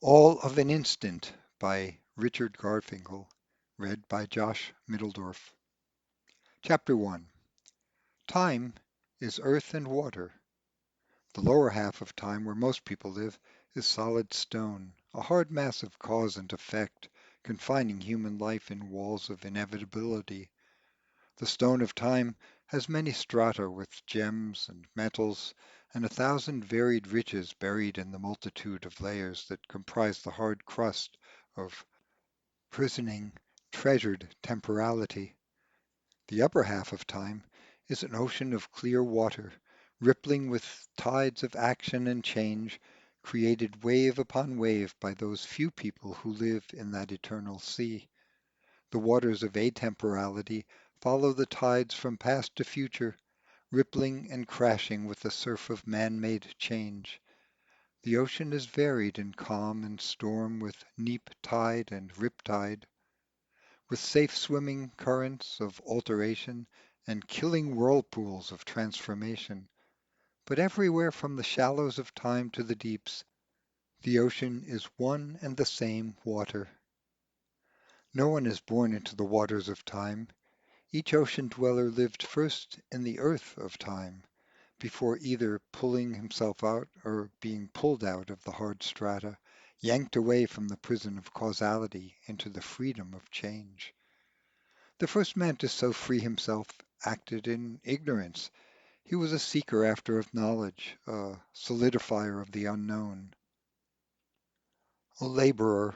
All of an Instant by Richard Garfinkle, read by Josh Middledorf. Chapter 1. Time is earth and water. The lower half of time, where most people live, is solid stone, a hard mass of cause and effect, confining human life in walls of inevitability. The stone of time has many strata with gems and metals, and 1,000 varied riches buried in the multitude of layers that comprise the hard crust of prisoning treasured temporality. The upper half of time is an ocean of clear water, rippling with tides of action and change, created wave upon wave by those few people who live in that eternal sea. The waters of atemporality follow the tides from past to future, rippling and crashing with the surf of man-made change. The ocean is varied in calm and storm with neap tide and rip tide, with safe swimming currents of alteration and killing whirlpools of transformation. But everywhere from the shallows of time to the deeps, the ocean is one and the same water. No one is born into the waters of time. Each ocean dweller lived first in the earth of time, before either pulling himself out or being pulled out of the hard strata, yanked away from the prison of causality into the freedom of change. The first man to so free himself acted in ignorance. He was a seeker after of knowledge, a solidifier of the unknown, a laborer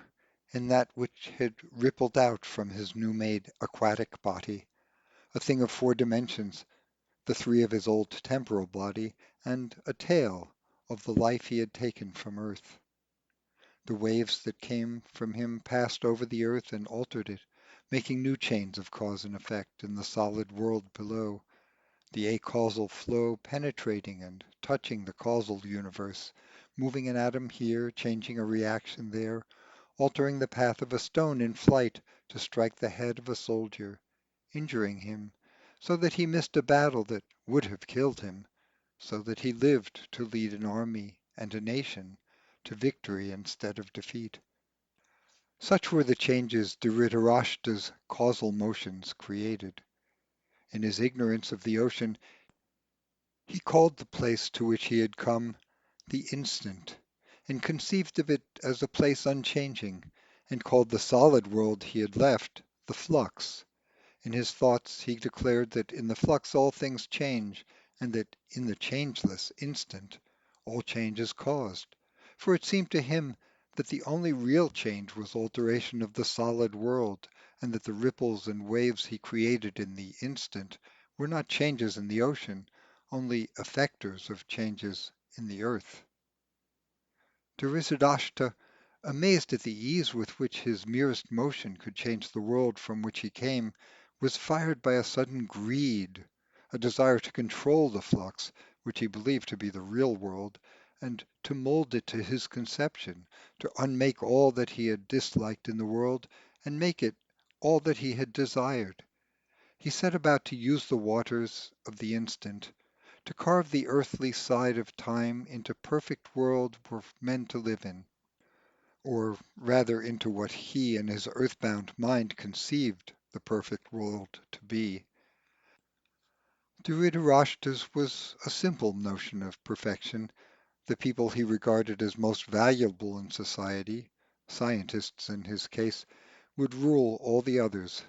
in that which had rippled out from his new-made aquatic body, a thing of 4 dimensions, the three of his old temporal body, and a tale of the life he had taken from earth. The waves that came from him passed over the earth and altered it, making new chains of cause and effect in the solid world below, the acausal flow penetrating and touching the causal universe, moving an atom here, changing a reaction there, altering the path of a stone in flight to strike the head of a soldier, injuring him, so that he missed a battle that would have killed him, so that he lived to lead an army and a nation to victory instead of defeat. Such were the changes Dhritarashtra's causal motions created. In his ignorance of the ocean, he called the place to which he had come the Instant, and conceived of it as a place unchanging, and called the solid world he had left the Flux. In his thoughts he declared that in the flux all things change, and that in the changeless instant all change is caused. For it seemed to him that the only real change was alteration of the solid world, and that the ripples and waves he created in the instant were not changes in the ocean, only effectors of changes in the earth. Dhritarashtra, amazed at the ease with which his merest motion could change the world from which he came, was fired by a sudden greed, a desire to control the flux, which he believed to be the real world, and to mold it to his conception, to unmake all that he had disliked in the world, and make it all that he had desired. He set about to use the waters of the instant, to carve the earthly side of time into perfect world for men to live in, or rather into what he and his earthbound mind conceived the perfect world to be. Dhritarashtra's was a simple notion of perfection. The people he regarded as most valuable in society, scientists in his case, would rule all the others.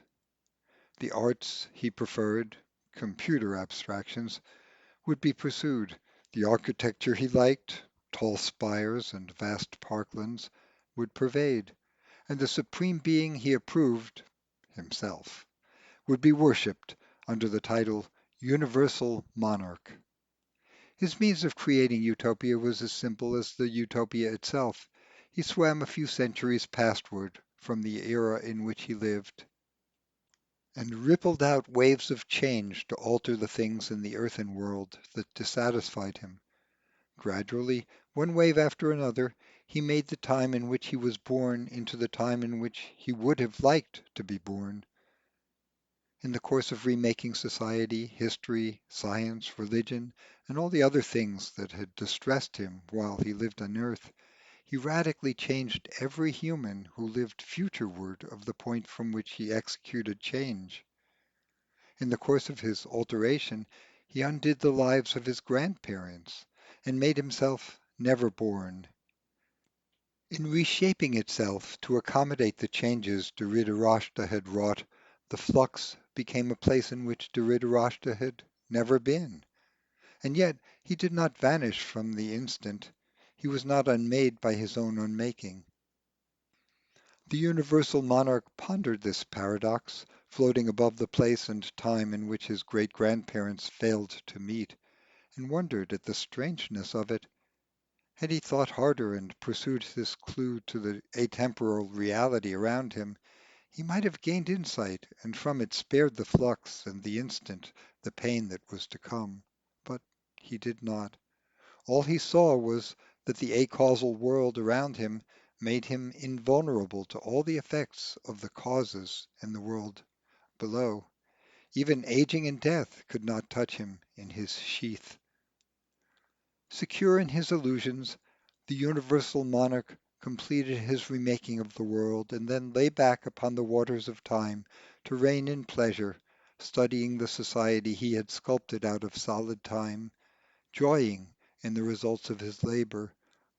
The arts he preferred, computer abstractions, would be pursued. The architecture he liked, tall spires and vast parklands, would pervade, and the supreme being he approved, himself, would be worshipped under the title Universal Monarch. His means of creating utopia was as simple as the utopia itself. He swam a few centuries pastward from the era in which he lived, and rippled out waves of change to alter the things in the earthen world that dissatisfied him. Gradually, one wave after another, he made the time in which he was born into the time in which he would have liked to be born. In the course of remaking society, history, science, religion, and all the other things that had distressed him while he lived on earth, he radically changed every human who lived futureward of the point from which he executed change. In the course of his alteration, he undid the lives of his grandparents and made himself never born. In reshaping itself to accommodate the changes Dhritarashtra had wrought, the flux became a place in which Dhritarashtra had never been. And yet he did not vanish from the instant. He was not unmade by his own unmaking. The universal monarch pondered this paradox, floating above the place and time in which his great-grandparents failed to meet, and wondered at the strangeness of it. Had he thought harder and pursued this clue to the atemporal reality around him, he might have gained insight and from it spared the flux and the instant, the pain that was to come. But he did not. All he saw was that the acausal world around him made him invulnerable to all the effects of the causes in the world below. Even aging and death could not touch him in his sheath. Secure in his illusions, the universal monarch completed his remaking of the world and then lay back upon the waters of time to reign in pleasure, studying the society he had sculpted out of solid time, joying in the results of his labor,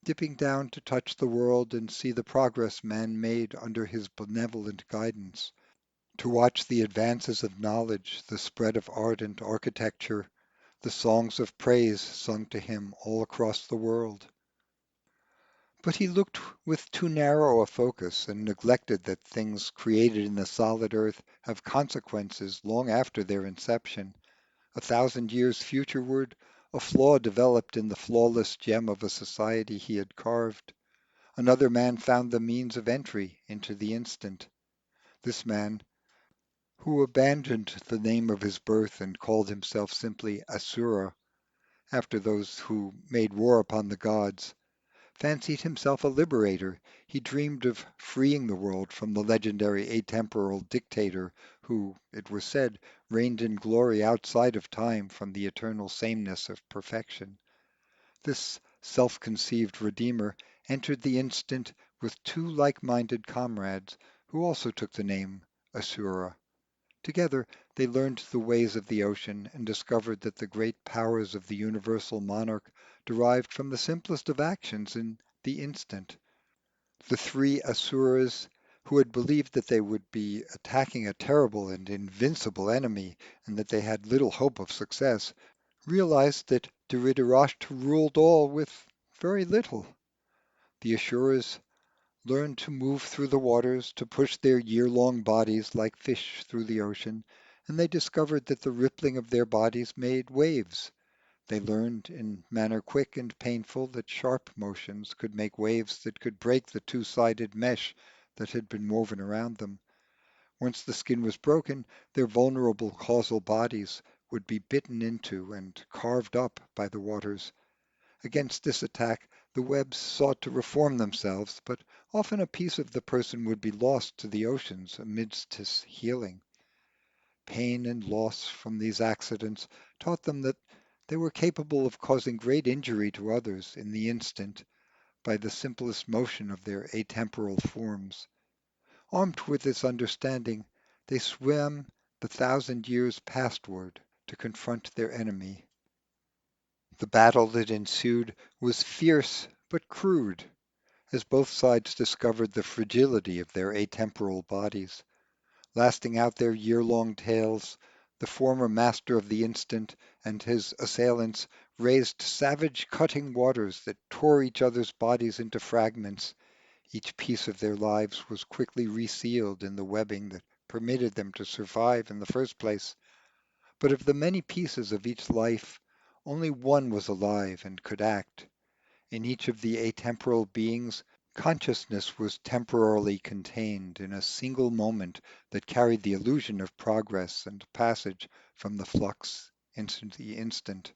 dipping down to touch the world and see the progress man made under his benevolent guidance, to watch the advances of knowledge, the spread of art and architecture, the songs of praise sung to him all across the world. But he looked with too narrow a focus and neglected that things created in the solid earth have consequences long after their inception. 1,000 years futureward, a flaw developed in the flawless gem of a society he had carved. Another man found the means of entry into the instant. This man, who abandoned the name of his birth and called himself simply Asura, after those who made war upon the gods, fancied himself a liberator. He dreamed of freeing the world from the legendary atemporal dictator who, it was said, reigned in glory outside of time from the eternal sameness of perfection. This self-conceived redeemer entered the instant with two like-minded comrades who also took the name Asura. Together they learned the ways of the ocean and discovered that the great powers of the universal monarch derived from the simplest of actions in the instant. The three Asuras, who had believed that they would be attacking a terrible and invincible enemy and that they had little hope of success, realized that Dhritarashtra ruled all with very little. The Asuras learned to move through the waters, to push their year-long bodies like fish through the ocean, and they discovered that the rippling of their bodies made waves. They learned in manner quick and painful that sharp motions could make waves that could break the two-sided mesh that had been woven around them. Once the skin was broken, their vulnerable causal bodies would be bitten into and carved up by the waters. Against this attack, the webs sought to reform themselves, but often a piece of the person would be lost to the oceans amidst his healing. Pain and loss from these accidents taught them that they were capable of causing great injury to others in the instant by the simplest motion of their atemporal forms. Armed with this understanding, they swam the 1,000 years pastward to confront their enemy. The battle that ensued was fierce but crude, as both sides discovered the fragility of their atemporal bodies. Lasting out their year-long tales, the former master of the instant and his assailants raised savage cutting waters that tore each other's bodies into fragments. Each piece of their lives was quickly resealed in the webbing that permitted them to survive in the first place. But of the many pieces of each life, only one was alive and could act. In each of the atemporal beings, consciousness was temporarily contained in a single moment that carried the illusion of progress and passage from the flux into the instant.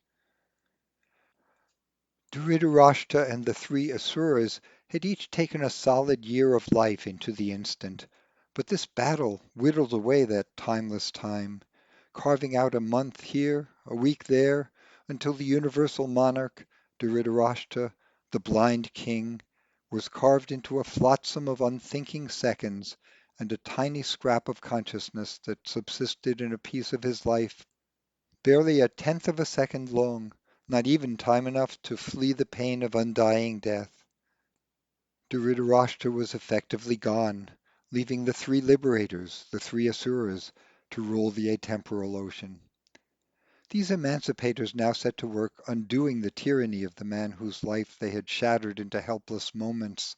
Dhritarashtra and the three Asuras had each taken a solid year of life into the instant, but this battle whittled away that timeless time, carving out a month here, a week there, until the universal monarch, Dhritarashtra, the blind king, was carved into a flotsam of unthinking seconds, and a tiny scrap of consciousness that subsisted in a piece of his life barely a tenth of a second long, not even time enough to flee the pain of undying death. Dhritarashtra was effectively gone, leaving the three liberators, the three asuras, to rule the atemporal ocean. These emancipators now set to work undoing the tyranny of the man whose life they had shattered into helpless moments.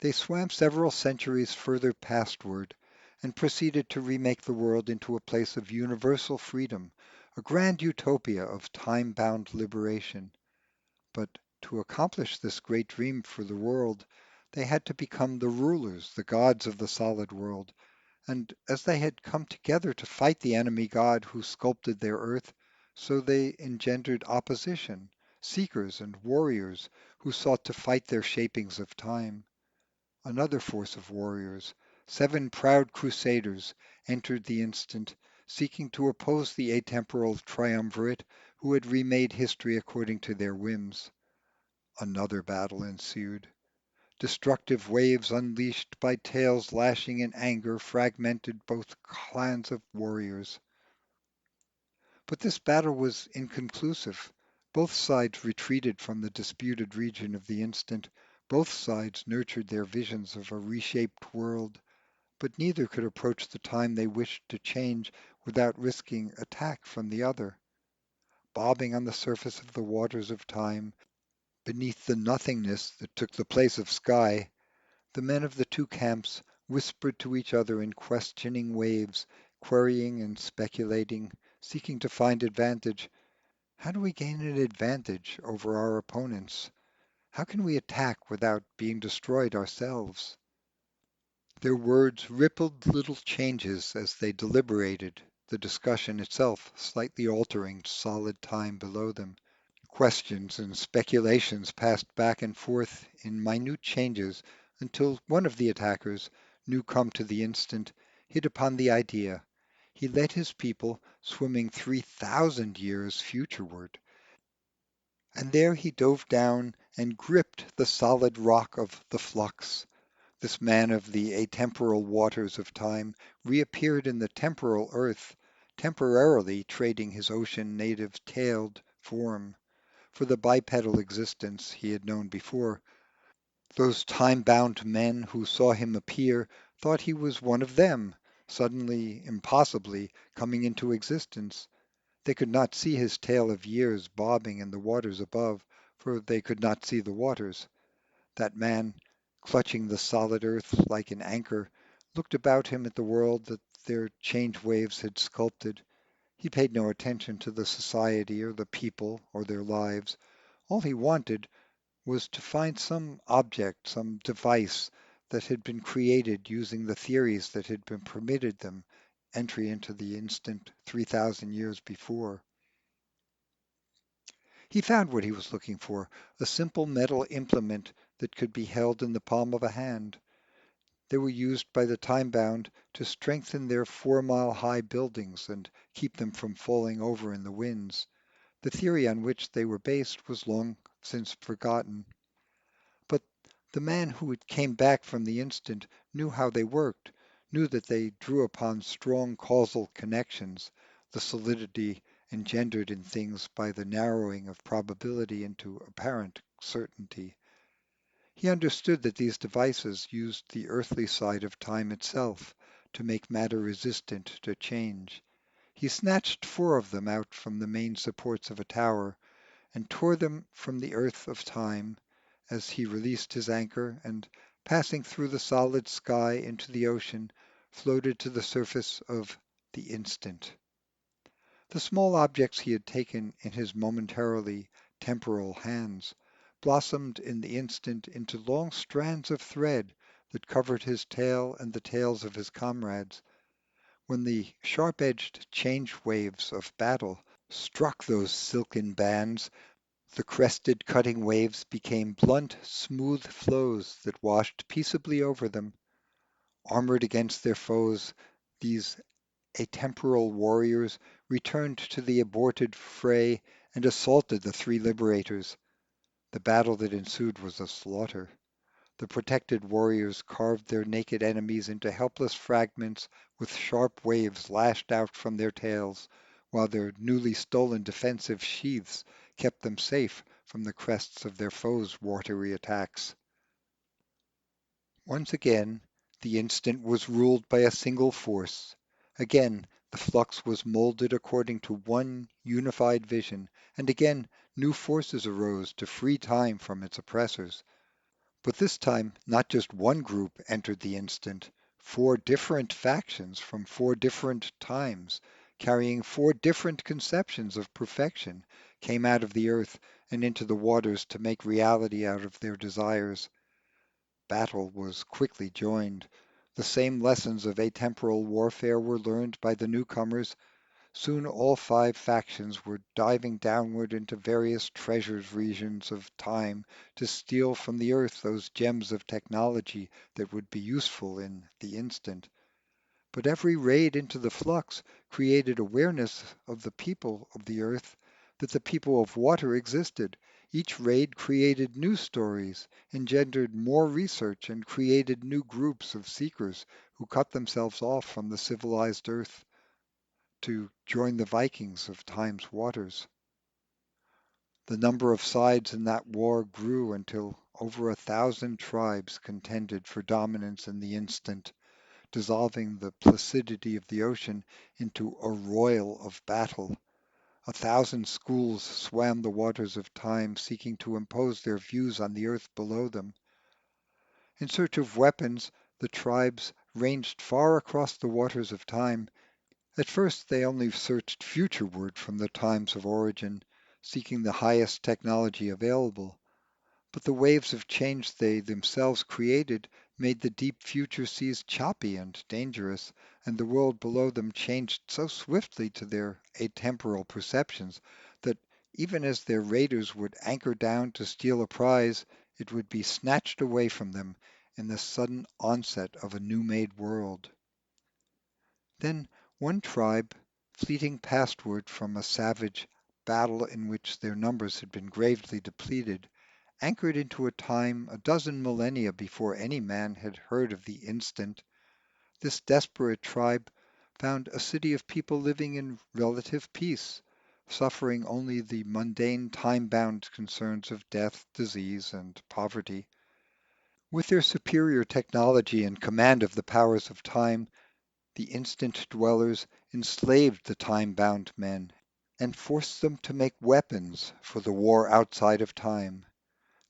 They swam several centuries further pastward and proceeded to remake the world into a place of universal freedom, a grand utopia of time-bound liberation. But to accomplish this great dream for the world, they had to become the rulers, the gods of the solid world. And as they had come together to fight the enemy god who sculpted their earth, so they engendered opposition, seekers and warriors who sought to fight their shapings of time. Another force of warriors, 7 proud crusaders, entered the instant, seeking to oppose the atemporal triumvirate who had remade history according to their whims. Another battle ensued. Destructive waves unleashed by tails lashing in anger fragmented both clans of warriors. But this battle was inconclusive. Both sides retreated from the disputed region of the instant. Both sides nurtured their visions of a reshaped world, but neither could approach the time they wished to change without risking attack from the other. Bobbing on the surface of the waters of time, beneath the nothingness that took the place of sky, the men of the two camps whispered to each other in questioning waves, querying and speculating, seeking to find advantage. How do we gain an advantage over our opponents? How can we attack without being destroyed ourselves? Their words rippled little changes as they deliberated, the discussion itself slightly altering solid time below them. Questions and speculations passed back and forth in minute changes until one of the attackers, new come to the instant, hit upon the idea. He led his people swimming 3,000 years futureward, and there he dove down and gripped the solid rock of the flux. This man of the atemporal waters of time reappeared in the temporal earth, temporarily trading his ocean native tailed form for the bipedal existence he had known before. Those time-bound men who saw him appear thought he was one of them, suddenly, impossibly, coming into existence. They could not see his tail of years bobbing in the waters above, for they could not see the waters. That man, clutching the solid earth like an anchor, looked about him at the world that their change waves had sculpted. He paid no attention to the society or the people or their lives. All he wanted was to find some object, some device that had been created using the theories that had been permitted them entry into the instant 3,000 years before. He found what he was looking for, a simple metal implement that could be held in the palm of a hand. They were used by the time-bound to strengthen their 4-mile-high buildings and keep them from falling over in the winds. The theory on which they were based was long since forgotten. But the man who came back from the instant knew how they worked, knew that they drew upon strong causal connections, the solidity engendered in things by the narrowing of probability into apparent certainty. He understood that these devices used the earthly side of time itself to make matter resistant to change. He snatched 4 of them out from the main supports of a tower and tore them from the earth of time as he released his anchor and, passing through the solid sky into the ocean, floated to the surface of the instant. The small objects he had taken in his momentarily temporal hands blossomed in the instant into long strands of thread that covered his tail and the tails of his comrades. When the sharp-edged change waves of battle struck those silken bands, the crested cutting waves became blunt, smooth flows that washed peaceably over them. Armored against their foes, these atemporal warriors returned to the aborted fray and assaulted the 3 liberators. The battle that ensued was a slaughter. The protected warriors carved their naked enemies into helpless fragments with sharp waves lashed out from their tails, while their newly stolen defensive sheaths kept them safe from the crests of their foes' watery attacks. Once again, the instant was ruled by a single force. Again, the flux was molded according to one unified vision, and again new forces arose to free time from its oppressors. But this time, not just one group entered the instant, four different factions from four different times, carrying four different conceptions of perfection, came out of the earth and into the waters to make reality out of their desires. Battle was quickly joined. The same lessons of atemporal warfare were learned by the newcomers. Soon all five factions were diving downward into various treasured regions of time to steal from the earth those gems of technology that would be useful in the instant. But every raid into the flux created awareness of the people of the earth that the people of water existed. Each raid created new stories, engendered more research, and created new groups of seekers who cut themselves off from the civilized earth to join the Vikings of time's waters. The number of sides in that war grew until over 1,000 tribes contended for dominance in the instant, dissolving the placidity of the ocean into a roil of battle. 1,000 schools swam the waters of time, seeking to impose their views on the earth below them. In search of weapons, the tribes ranged far across the waters of time. At first they only searched futureward from the times of origin, seeking the highest technology available. But the waves of change they themselves created made the deep future seas choppy and dangerous, and the world below them changed so swiftly to their atemporal perceptions that even as their raiders would anchor down to steal a prize, it would be snatched away from them in the sudden onset of a new-made world. Then one tribe, fleeting pastward from a savage battle in which their numbers had been gravely depleted, anchored into a time a dozen millennia before any man had heard of the instant. This desperate tribe found a city of people living in relative peace, suffering only the mundane time-bound concerns of death, disease, and poverty. With their superior technology and command of the powers of time, the instant dwellers enslaved the time-bound men and forced them to make weapons for the war outside of time.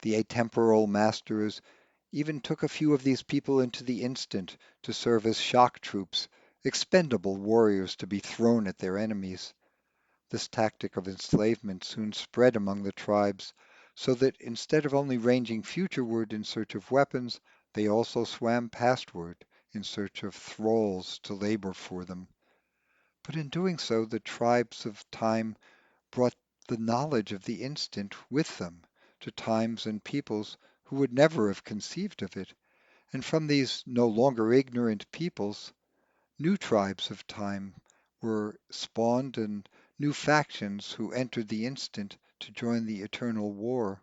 The atemporal masters even took a few of these people into the instant to serve as shock troops, expendable warriors to be thrown at their enemies. This tactic of enslavement soon spread among the tribes, so that instead of only ranging futureward in search of weapons, they also swam pastward in search of thralls to labor for them. But in doing so, the tribes of time brought the knowledge of the instant with them to times and peoples who would never have conceived of it, and from these no longer ignorant peoples, new tribes of time were spawned and new factions who entered the instant to join the eternal war.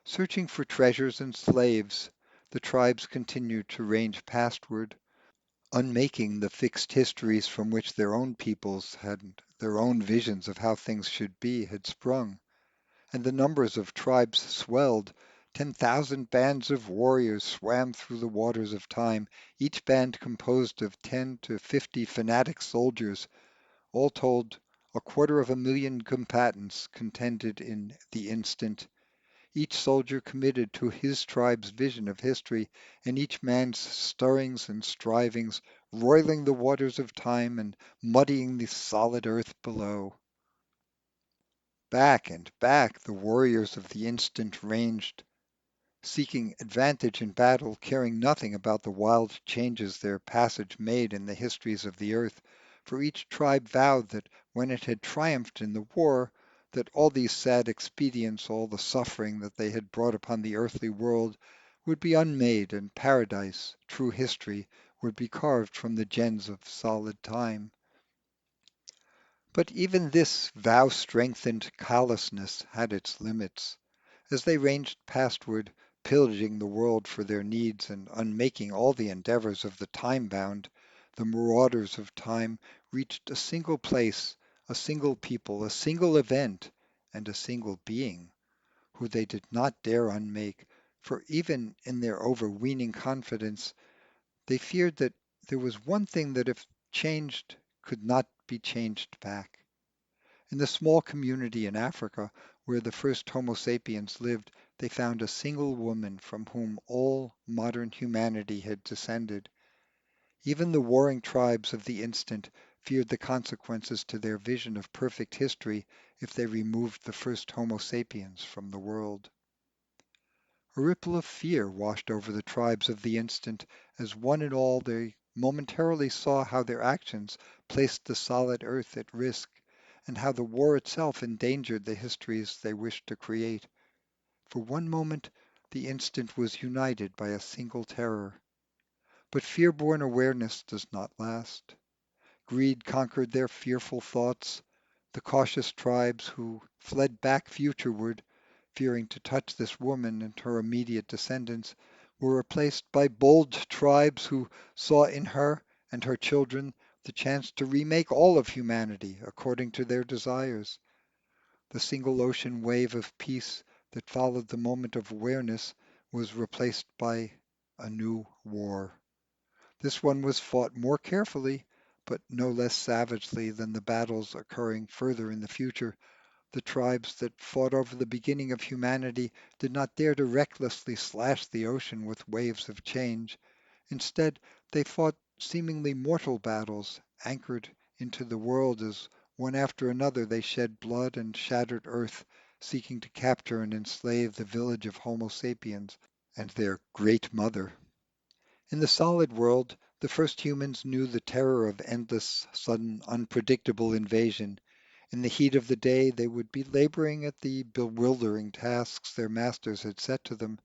Searching for treasures and slaves, the tribes continued to range pastward, unmaking the fixed histories from which their own peoples had their own visions of how things should be had sprung, and the numbers of tribes swelled. 10,000 bands of warriors swam through the waters of time, each band composed of 10 to 50 fanatic soldiers. All told, 250,000 combatants contended in the instant, each soldier committed to his tribe's vision of history, and each man's stirrings and strivings roiling the waters of time and muddying the solid earth below. Back and back the warriors of the instant ranged, seeking advantage in battle, caring nothing about the wild changes their passage made in the histories of the earth, for each tribe vowed that when it had triumphed in the war, that all these sad expedients, all the suffering that they had brought upon the earthly world, would be unmade, and paradise, true history, would be carved from the gems of solid time. But even this vow-strengthened callousness had its limits. As they ranged pastward, pillaging the world for their needs and unmaking all the endeavors of the time-bound, the marauders of time reached a single place, a single people, a single event, and a single being, who they did not dare unmake, for even in their overweening confidence, they feared that there was one thing that if changed could not be changed back. In the small community in Africa where the first Homo sapiens lived, they found a single woman from whom all modern humanity had descended. Even the warring tribes of the instant feared the consequences to their vision of perfect history if they removed the first Homo sapiens from the world. A ripple of fear washed over the tribes of the instant as one and all they momentarily saw how their actions placed the solid earth at risk, and how the war itself endangered the histories they wished to create. For one moment the instant was united by a single terror. But fear-born awareness does not last. Greed conquered their fearful thoughts. The cautious tribes who fled back futureward, fearing to touch this woman and her immediate descendants, were replaced by bold tribes who saw in her and her children the chance to remake all of humanity according to their desires. The single ocean wave of peace that followed the moment of awareness was replaced by a new war. This one was fought more carefully, but no less savagely than the battles occurring further in the future. The tribes that fought over the beginning of humanity did not dare to recklessly slash the ocean with waves of change. Instead, they fought seemingly mortal battles, anchored into the world as one after another they shed blood and shattered earth, seeking to capture and enslave the village of Homo sapiens and their great mother. In the solid world, the first humans knew the terror of endless, sudden, unpredictable invasion. In the heat of the day, they would be laboring at the bewildering tasks their masters had set to them,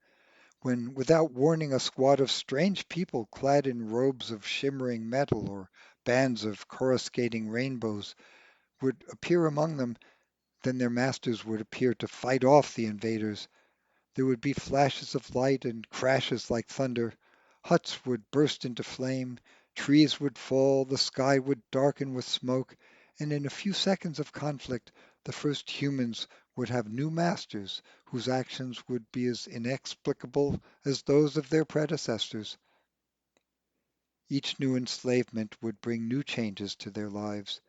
when without warning a squad of strange people clad in robes of shimmering metal or bands of coruscating rainbows would appear among them, then their masters would appear to fight off the invaders. There would be flashes of light and crashes like thunder. Huts would burst into flame, trees would fall, the sky would darken with smoke, and in a few seconds of conflict the first humans would have new masters whose actions would be as inexplicable as those of their predecessors. Each new enslavement would bring new changes to their lives.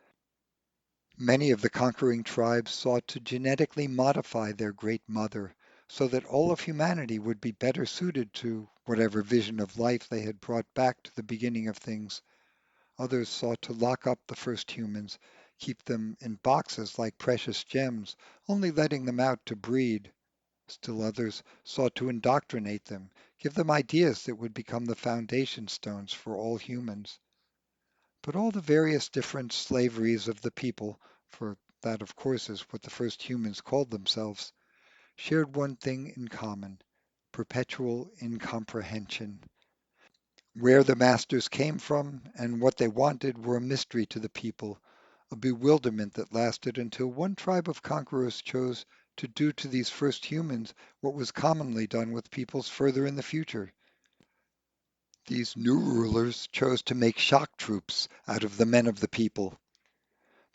Many of the conquering tribes sought to genetically modify their great mother so that all of humanity would be better suited to whatever vision of life they had brought back to the beginning of things. Others sought to lock up the first humans, keep them in boxes like precious gems, only letting them out to breed. Still others sought to indoctrinate them, give them ideas that would become the foundation stones for all humans. But all the various different slaveries of the people, for that of course is what the first humans called themselves, shared one thing in common: perpetual incomprehension. Where the masters came from and what they wanted were a mystery to the people, a bewilderment that lasted until one tribe of conquerors chose to do to these first humans what was commonly done with peoples further in the future. These new rulers chose to make shock troops out of the men of the people.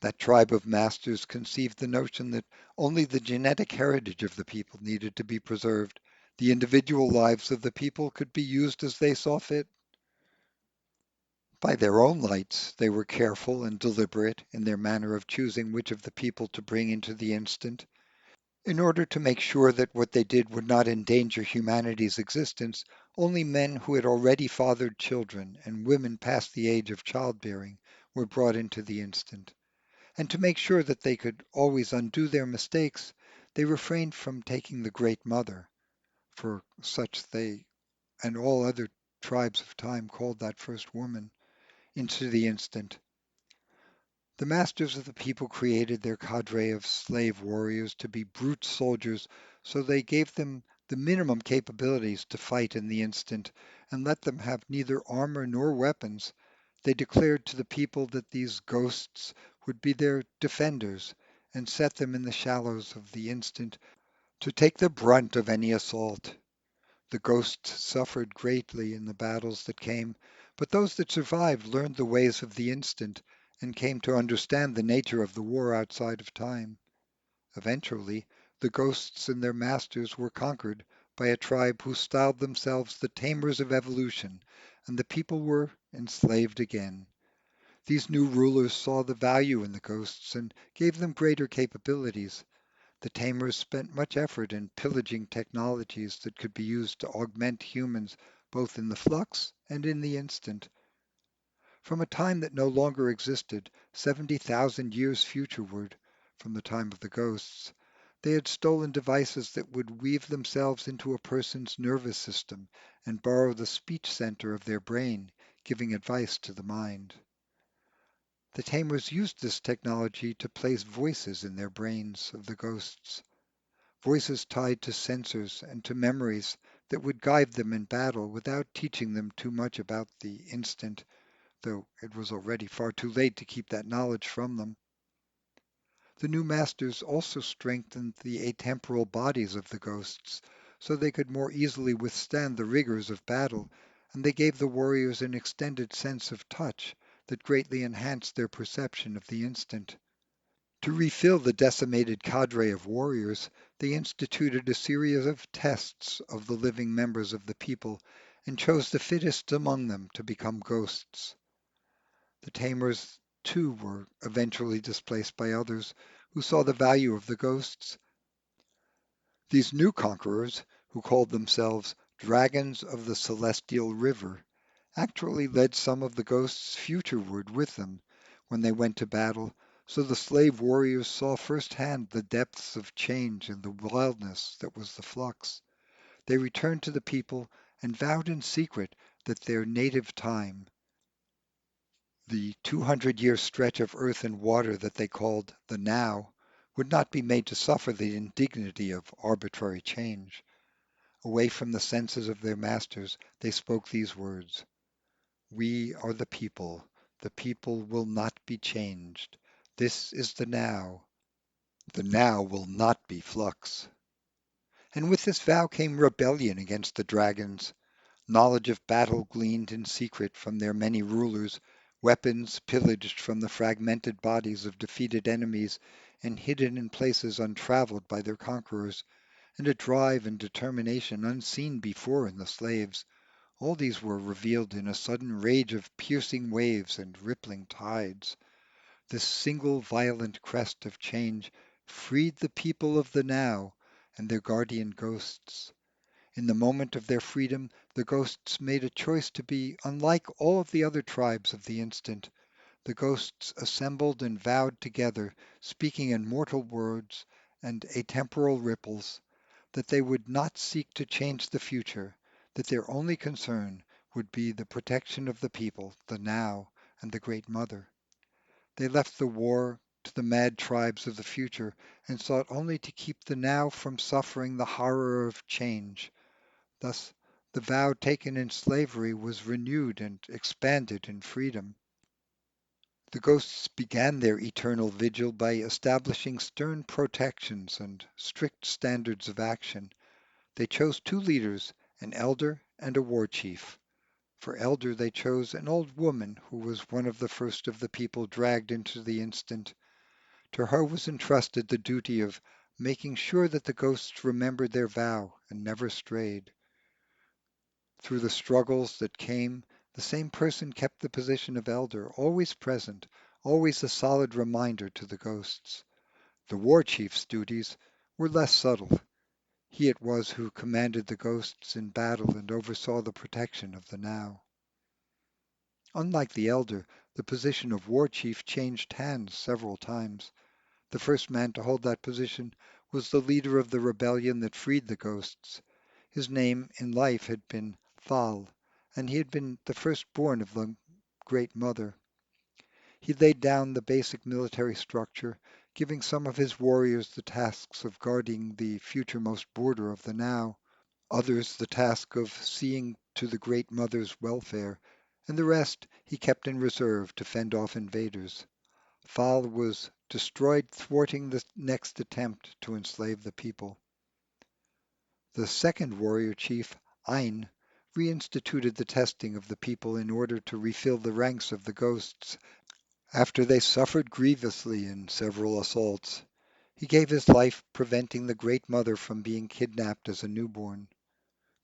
That tribe of masters conceived the notion that only the genetic heritage of the people needed to be preserved. The individual lives of the people could be used as they saw fit. By their own lights, they were careful and deliberate in their manner of choosing which of the people to bring into the instant. In order to make sure that what they did would not endanger humanity's existence, only men who had already fathered children and women past the age of childbearing were brought into the instant. And to make sure that they could always undo their mistakes, they refrained from taking the Great Mother, for such they and all other tribes of time called that first woman, into the instant. The masters of the people created their cadre of slave warriors to be brute soldiers, so they gave them the minimum capabilities to fight in the instant, and let them have neither armor nor weapons. They declared to the people that these ghosts would be their defenders, and set them in the shallows of the instant, to take the brunt of any assault. The ghosts suffered greatly in the battles that came, but those that survived learned the ways of the instant and came to understand the nature of the war outside of time. Eventually, the ghosts and their masters were conquered by a tribe who styled themselves the Tamers of Evolution, and the people were enslaved again. These new rulers saw the value in the ghosts and gave them greater capabilities. The Tamers spent much effort in pillaging technologies that could be used to augment humans both in the flux and in the instant. From a time that no longer existed, 70,000 years futureward from the time of the ghosts, they had stolen devices that would weave themselves into a person's nervous system and borrow the speech center of their brain, giving advice to the mind. The Tamers used this technology to place voices in their brains of the ghosts, voices tied to sensors and to memories that would guide them in battle without teaching them too much about the instant, though it was already far too late to keep that knowledge from them. The new masters also strengthened the atemporal bodies of the ghosts, so they could more easily withstand the rigors of battle, and they gave the warriors an extended sense of touch that greatly enhanced their perception of the instant. To refill the decimated cadre of warriors, they instituted a series of tests of the living members of the people and chose the fittest among them to become ghosts. The tamers, too, were eventually displaced by others who saw the value of the ghosts. These new conquerors, who called themselves dragons of the celestial river, actually led some of the ghosts futureward with them when they went to battle, so the slave warriors saw firsthand the depths of change and the wildness that was the flux. They returned to the people and vowed in secret that their native time, the 200-year stretch of earth and water that they called the now, would not be made to suffer the indignity of arbitrary change. Away from the senses of their masters, they spoke these words: "We are the people. The people will not be changed. This is the now. The now will not be flux." And with this vow came rebellion against the dragons. Knowledge of battle gleaned in secret from their many rulers, weapons pillaged from the fragmented bodies of defeated enemies and hidden in places untraveled by their conquerors, and a drive and determination unseen before in the slaves. All these were revealed in a sudden rage of piercing waves and rippling tides. This single violent crest of change freed the people of the now and their guardian ghosts. In the moment of their freedom, the ghosts made a choice to be unlike all of the other tribes of the instant. The ghosts assembled and vowed together, speaking in mortal words and atemporal ripples, that they would not seek to change the future, that their only concern would be the protection of the people, the now, and the Great Mother. They left the war to the mad tribes of the future and sought only to keep the now from suffering the horror of change. Thus, the vow taken in slavery was renewed and expanded in freedom. The ghosts began their eternal vigil by establishing stern protections and strict standards of action. They chose two leaders, an elder and a war chief. For elder they chose an old woman who was one of the first of the people dragged into the instant. To her was entrusted the duty of making sure that the ghosts remembered their vow and never strayed. Through the struggles that came, the same person kept the position of elder, always present, always a solid reminder to the ghosts. The war chief's duties were less subtle. He it was who commanded the ghosts in battle and oversaw the protection of the now. Unlike the elder, the position of war chief changed hands several times. The first man to hold that position was the leader of the rebellion that freed the ghosts. His name in life had been Thal, and he had been the firstborn of the Great Mother. He laid down the basic military structure, giving some of his warriors the tasks of guarding the futuremost border of the now, others the task of seeing to the Great Mother's welfare, and the rest he kept in reserve to fend off invaders. Thal was destroyed thwarting the next attempt to enslave the people. The second warrior chief, Ein, reinstituted the testing of the people in order to refill the ranks of the ghosts after they suffered grievously in several assaults. He gave his life preventing the Great Mother from being kidnapped as a newborn.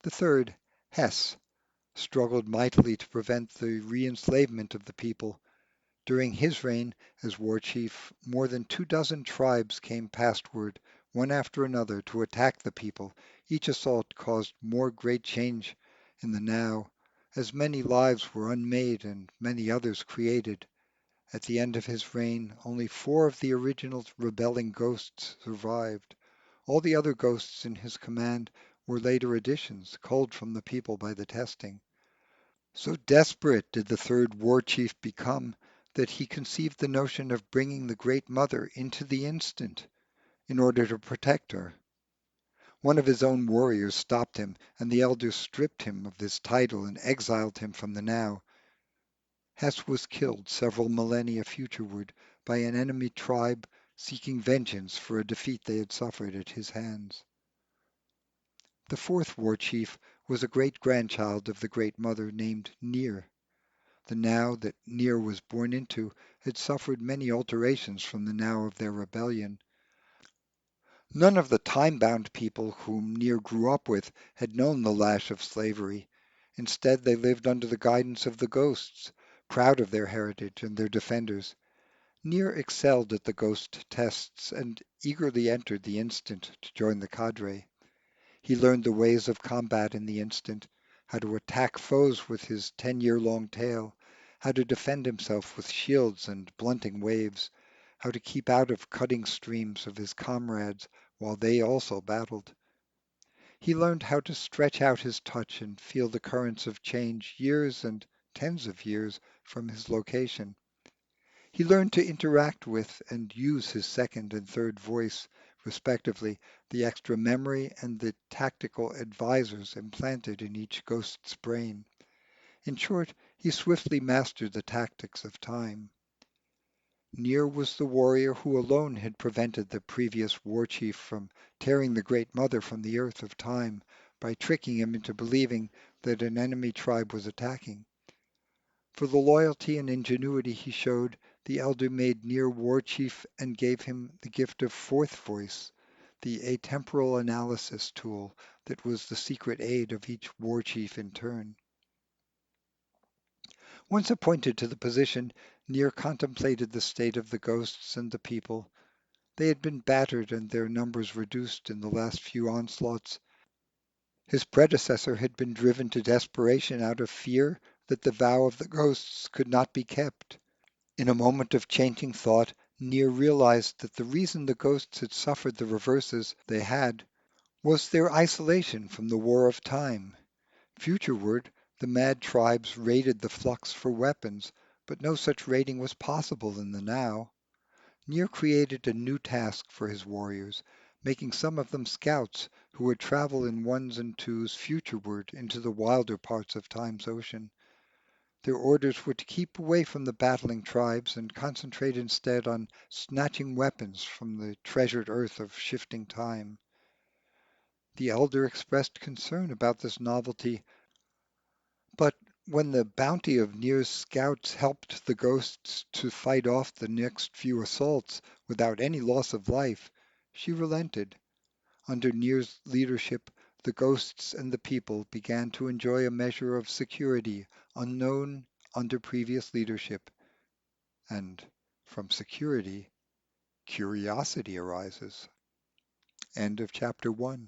The third, Hess, struggled mightily to prevent the re-enslavement of the people. During his reign as war chief, more than 24 tribes came pastward, one after another, to attack the people. Each assault caused more great change in the now, as many lives were unmade and many others created. At the end of his reign, only 4 of the original rebelling ghosts survived. All the other ghosts in his command were later additions, culled from the people by the testing. So desperate did the third war chief become that he conceived the notion of bringing the Great Mother into the instant in order to protect her. One of his own warriors stopped him, and the elders stripped him of his title and exiled him from the now. Hess was killed several millennia futureward by an enemy tribe seeking vengeance for a defeat they had suffered at his hands. The fourth war chief was a great-grandchild of the Great Mother named Nir. The now that Nir was born into had suffered many alterations from the now of their rebellion. None of the time-bound people whom Nir grew up with had known the lash of slavery. Instead, they lived under the guidance of the ghosts, proud of their heritage and their defenders. Nir excelled at the ghost tests and eagerly entered the instant to join the cadre. He learned the ways of combat in the instant, how to attack foes with his 10-year-long tail, how to defend himself with shields and blunting waves, how to keep out of cutting streams of his comrades while they also battled. He learned how to stretch out his touch and feel the currents of change years and tens of years from his location. He learned to interact with and use his second and third voice, respectively, the extra memory and the tactical advisors implanted in each ghost's brain. In short, he swiftly mastered the tactics of time. Nir was the warrior who alone had prevented the previous war chief from tearing the Great Mother from the earth of time by tricking him into believing that an enemy tribe was attacking. For the loyalty and ingenuity he showed, the elder made Nir war chief and gave him the gift of fourth voice, the atemporal analysis tool that was the secret aid of each war chief in turn. Once appointed to the position, Nir contemplated the state of the ghosts and the people. They had been battered and their numbers reduced in the last few onslaughts. His predecessor had been driven to desperation out of fear that the vow of the ghosts could not be kept. In a moment of changing thought, Nir realized that the reason the ghosts had suffered the reverses they had was their isolation from the war of time. Futureward, the mad tribes raided the flux for weapons, but no such raiding was possible in the now. Nir created a new task for his warriors, making some of them scouts who would travel in ones and twos futureward into the wilder parts of time's ocean. Their orders were to keep away from the battling tribes and concentrate instead on snatching weapons from the treasured earth of shifting time. The elder expressed concern about this novelty, but when the bounty of Nir's scouts helped the ghosts to fight off the next few assaults without any loss of life, she relented. Under Nir's leadership, the ghosts and the people began to enjoy a measure of security unknown under previous leadership, and from security, curiosity arises. End of chapter 1.